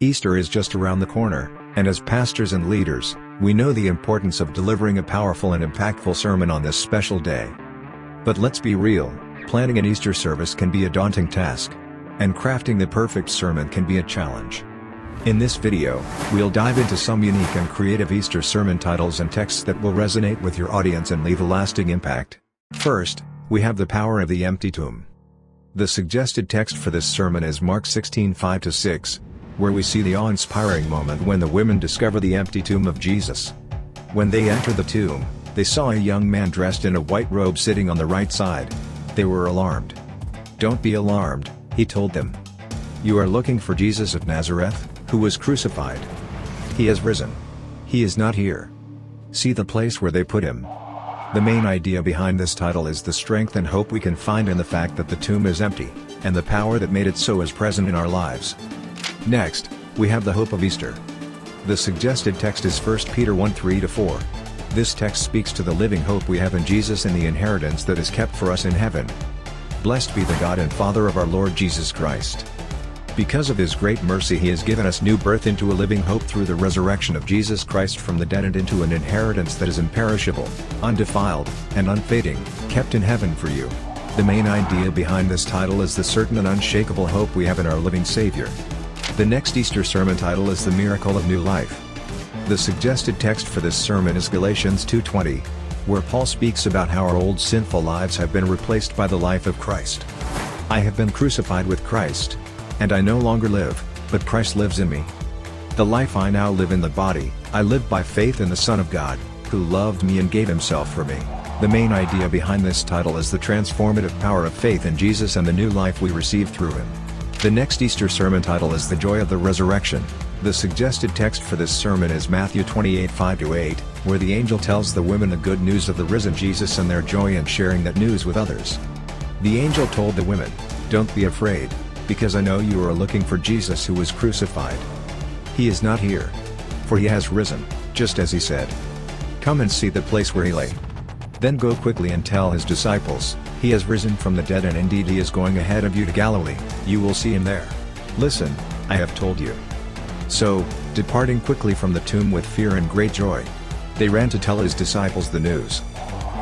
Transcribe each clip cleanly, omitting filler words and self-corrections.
Easter is just around the corner, and as pastors and leaders, we know the importance of delivering a powerful and impactful sermon on this special day. But let's be real, planning an Easter service can be a daunting task, and crafting the perfect sermon can be a challenge. In this video, we'll dive into some unique and creative Easter sermon titles and texts that will resonate with your audience and leave a lasting impact. First, we have the power of the empty tomb. The suggested text for this sermon is Mark 16:5-6, where we see the awe-inspiring moment when the women discover the empty tomb of Jesus. When they entered the tomb, they saw a young man dressed in a white robe sitting on the right side. They were alarmed. "Don't be alarmed," he told them. "You are looking for Jesus of Nazareth, who was crucified. He has risen. He is not here. See the place where they put him." The main idea behind this title is the strength and hope we can find in the fact that the tomb is empty, and the power that made it so is present in our lives. Next, we have the hope of Easter. The suggested text is 1 Peter 1:3-4. This text speaks to the living hope we have in Jesus and the inheritance that is kept for us in heaven. "Blessed be the God and Father of our Lord Jesus Christ. Because of His great mercy He has given us new birth into a living hope through the resurrection of Jesus Christ from the dead and into an inheritance that is imperishable, undefiled, and unfading, kept in heaven for you." The main idea behind this title is the certain and unshakable hope we have in our living Savior. The next Easter sermon title is The Miracle of New Life. The suggested text for this sermon is Galatians 2:20, where Paul speaks about how our old sinful lives have been replaced by the life of Christ. "I have been crucified with Christ. And I no longer live, but Christ lives in me. The life I now live in the body, I live by faith in the Son of God, who loved me and gave Himself for me." The main idea behind this title is the transformative power of faith in Jesus and the new life we receive through Him. The next Easter sermon title is The Joy of the Resurrection. The suggested text for this sermon is Matthew 28:5-8, where the angel tells the women the good news of the risen Jesus and their joy in sharing that news with others. The angel told the women, "Don't be afraid, because I know you are looking for Jesus who was crucified. He is not here. For He has risen, just as He said. Come and see the place where He lay. Then go quickly and tell His disciples, He has risen from the dead and indeed He is going ahead of you to Galilee, you will see Him there. Listen, I have told you." So, departing quickly from the tomb with fear and great joy, they ran to tell His disciples the news.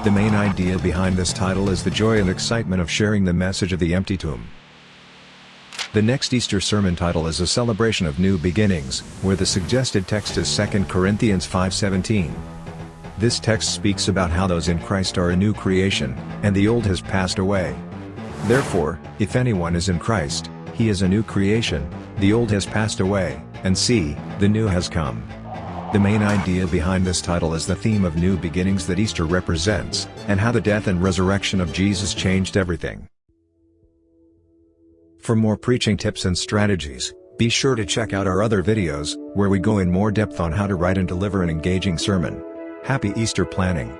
The main idea behind this title is the joy and excitement of sharing the message of the empty tomb. The next Easter sermon title is A Celebration of New Beginnings, where the suggested text is 2 Corinthians 5:17. This text speaks about how those in Christ are a new creation, and the old has passed away. Therefore, if anyone is in Christ, he is a new creation, the old has passed away, and see, the new has come. The main idea behind this title is the theme of new beginnings that Easter represents, and how the death and resurrection of Jesus changed everything. For more preaching tips and strategies, be sure to check out our other videos, where we go in more depth on how to write and deliver an engaging sermon. Happy Easter planning!